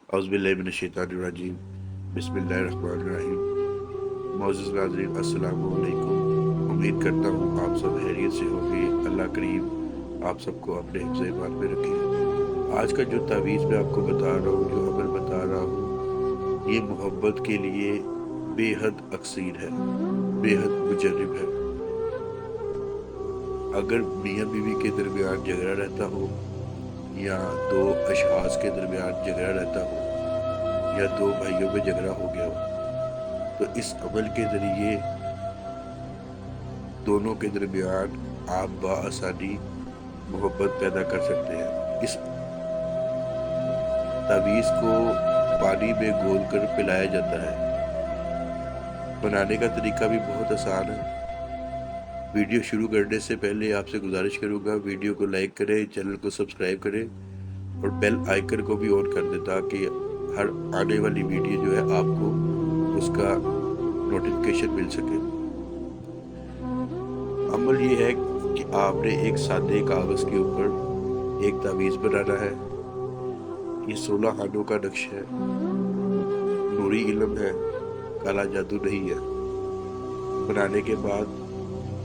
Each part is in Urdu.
اعوذ باللہ من الشیطان الرجیم بسم اللہ الرحمن الرحیم۔ معزز ناظرین السلام علیکم، امید کرتا ہوں آپ سب خیریت سے ہوں گے۔ اللہ کریم آپ سب کو اپنے حفظ ایمان میں رکھے۔ آج کا جو تعویذ میں آپ کو بتا رہا ہوں، جو عمل بتا رہا ہوں، یہ محبت کے لیے بے حد اکثیر ہے، بے حد مجرب ہے۔ اگر میاں بیوی کے درمیان جھگڑا رہتا ہو، یا دو اشخاص کے درمیان جھگڑا رہتا ہو، یا دو بھائیوں میں جھگڑا ہو گیا ہو، تو اس عمل کے ذریعے دونوں کے درمیان آپ بآسانی محبت پیدا کر سکتے ہیں۔ اس تعویذ کو پانی میں گھول کر پلایا جاتا ہے۔ بنانے کا طریقہ بھی بہت آسان ہے۔ ویڈیو شروع کرنے سے پہلے آپ سے گزارش کروں گا، ویڈیو کو لائک کریں، چینل کو سبسکرائب کریں اور بیل آئیکن کو بھی آن کر دیں، تاکہ ہر آنے والی ویڈیو جو ہے آپ کو اس کا نوٹیفیکیشن مل سکے۔ عمل یہ ہے کہ آپ نے ایک سادے کاغذ کے اوپر ایک تعویذ بنانا ہے۔ یہ 16 ہاتھوں کا نقش ہے، نوری علم ہے، کالا جادو نہیں ہے۔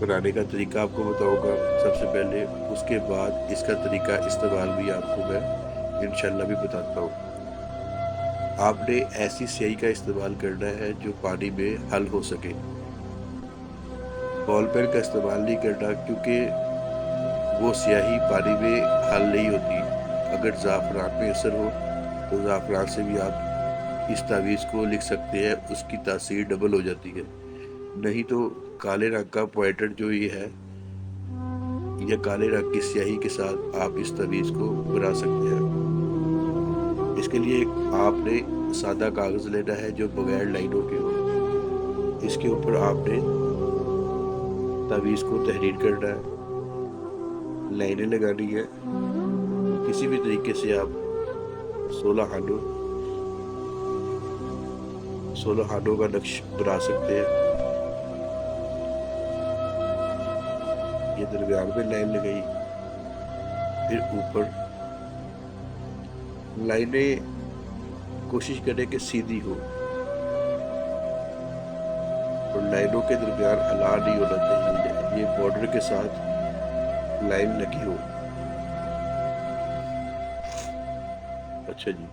بنانے کا طریقہ آپ کو بتاؤں گا سب سے پہلے، اس کے بعد اس کا طریقہ استعمال بھی آپ کو میں انشاءاللہ بھی بتاتا ہوں۔ آپ نے ایسی سیاہی کا استعمال کرنا ہے جو پانی میں حل ہو سکے۔ بال پین کا استعمال نہیں کرنا، کیونکہ وہ سیاہی پانی میں حل نہیں ہوتی۔ اگر زعفران میں اثر ہو تو زعفران سے بھی آپ اس تعویذ کو لکھ سکتے ہیں، اس کی تاثیر ڈبل ہو جاتی ہے۔ نہیں تو کالے رنگ کا پوائنٹر جو یہ ہے، یا کالے رنگ کی سیاہی کے ساتھ آپ اس تعویذ کو بنا سکتے ہیں۔ اس کے لیے آپ نے سادہ کاغذ لینا ہے جو بغیر لائنوں کے ہو۔ اس کے اوپر آپ نے تعویذ کو تحریر کرنا ہے، لائنیں لگانی ہے۔ کسی بھی طریقے سے آپ 16 ہاتھوں کا نقش بنا سکتے ہیں۔ یہ درمیان میں لائن لگائی، پھر اوپر لائنیں کوشش کریں کہ سیدھی ہو، اور لائنوں کے درمیان ہلا نہیں ہونا چاہیے، یہ بارڈر کے ساتھ لائن لگی ہو۔ اچھا جی،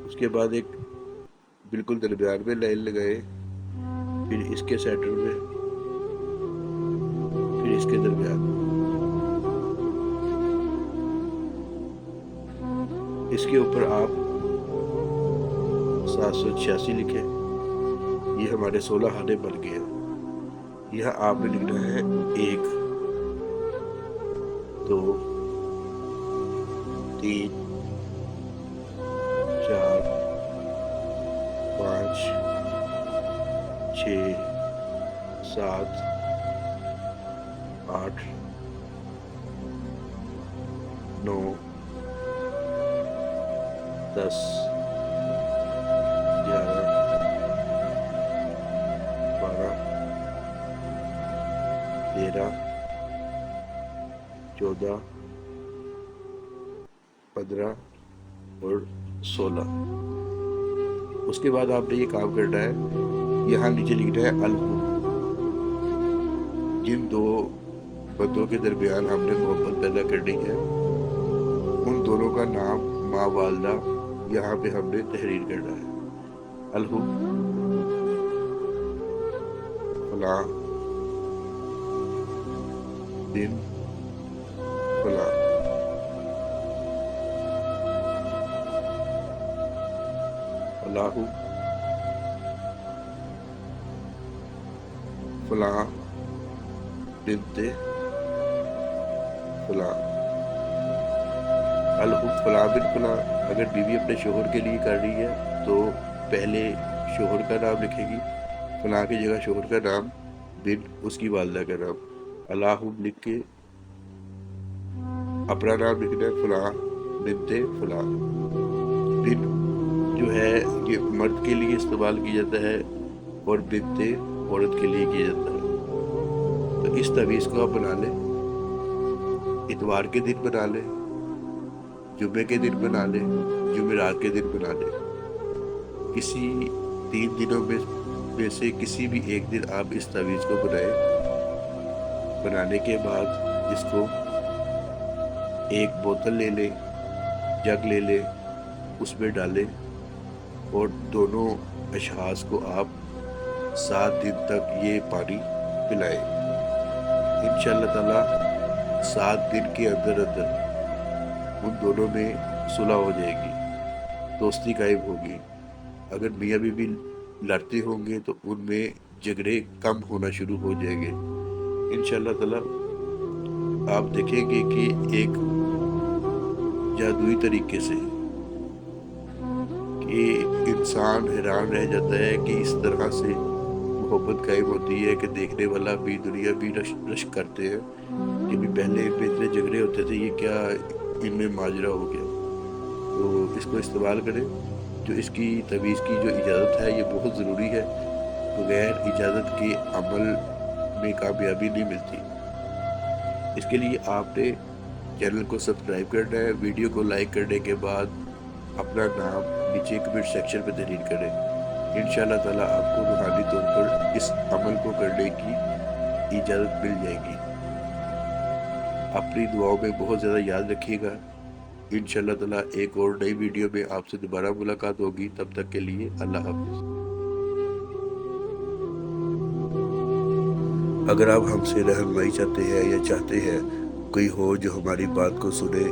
اس کے بعد ایک بالکل درمیان میں لائن لگائے، پھر اس کے سینٹر میں، پھر اس کے درمیان۔ اس کے اوپر آپ 786 لکھیں۔ یہ ہمارے 16 ہاتھیں بن گئے ہیں۔ یہاں آپ نے لکھنا ہے 1 2 3 4 5 6 7 8 9 10 11 12 13 14 15 اور 16۔ اس کے بعد آپ نے یہ کام کرنا ہے، یہاں نیچے لکھنا ہے الہو۔ جن دو بندوں کے درمیان ہم نے محبت پیدا کرنی ہے، ان دونوں کا نام ماں والدہ یہاں پہ ہم نے تحریر کرنا ہے۔ الہو فلاں دن فلاں، اللہ فلاں بنت فلاں۔ الحب فلاں بن فلاں، اگر بیوی اپنے شوہر کے لیے کر رہی ہے تو پہلے شوہر کا نام لکھے گی، فلاں کی جگہ شوہر کا نام، بن اس کی والدہ کا نام۔ الحب لکھ کے اپنا نام لکھنا ہے، فلاں بنت فلاں۔ بن جو ہے یہ مرد کے لیے استعمال کیا جاتا ہے، اور بنت عورت کے لیے کیا جاتا ہے۔ تو اس تعویذ کو آپ بنا لیں، اتوار کے دن بنا لیں، جمعے کے دن بنا لیں، جمعرات کے دن بنا لیں۔ کسی 3 دنوں میں سے کسی بھی ایک دن آپ اس تعویذ کو بنائیں۔ بنانے کے بعد اس کو ایک بوتل لے لیں، جگ لے لیں، اس میں ڈالیں اور دونوں اشخاص کو آپ 7 دن تک یہ پانی پلائیں۔ انشاءاللہ تعالی 7 دن کے اندر ان دونوں میں صلح ہو جائے گی، دوستی قائم ہوگی۔ اگر میاں بیوی لڑتے ہوں گے تو ان میں جھگڑے کم ہونا شروع ہو جائیں گے۔ انشاءاللہ تعالی آپ دیکھیں گے کہ ایک جادوئی طریقے سے کہ انسان حیران رہ جاتا ہے کہ اس طرح سے محبت قائم ہوتی ہے کہ دیکھنے والا بھی دنیا بھی رشک کرتے ہیں کہ بھی پہلے ان میں اتنے جھگڑے ہوتے تھے، یہ کیا ان میں ماجرا ہو گیا۔ تو اس کو استعمال کریں۔ جو اس کی تعویذ کی جو اجازت ہے یہ بہت ضروری ہے، بغیر اجازت کے عمل میں کامیابی نہیں ملتی۔ اس کے لیے آپ نے چینل کو سبسکرائب کرنا ہے، ویڈیو کو لائک کرنے کے بعد اپنا نام نیچے کمنٹ سیکشن میں تحریر کریں۔ انشاءاللہ تعالی آپ کو روحانی طور پر اس عمل کو کرنے کی اجازت مل جائے گی۔ اپنی دعاؤں میں بہت زیادہ یاد رکھیے گا۔ انشاءاللہ تعالی ایک اور نئی ویڈیو میں آپ سے دوبارہ ملاقات ہوگی، تب تک کے لیے اللہ حافظ۔ اگر آپ ہم سے رہنمائی چاہتے ہیں یا چاہتے ہیں کوئی ہو جو ہماری بات کو سنے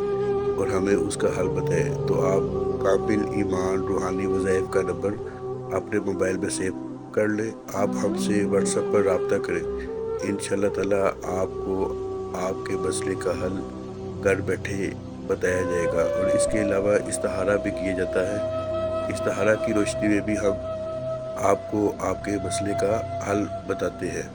اور ہمیں اس کا حل بتائے، تو آپ کامل ایمان روحانی وظائف کا نمبر اپنے موبائل میں سیو کر لیں۔ آپ ہم سے واٹس ایپ پر رابطہ کریں۔ انشاءاللہ تعالی آپ کو آپ کے مسئلے کا حل گھر بیٹھے بتایا جائے گا، اور اس کے علاوہ استخارہ بھی کیا جاتا ہے۔ استخارہ کی روشنی میں بھی ہم آپ کو آپ کے مسئلے کا حل بتاتے ہیں۔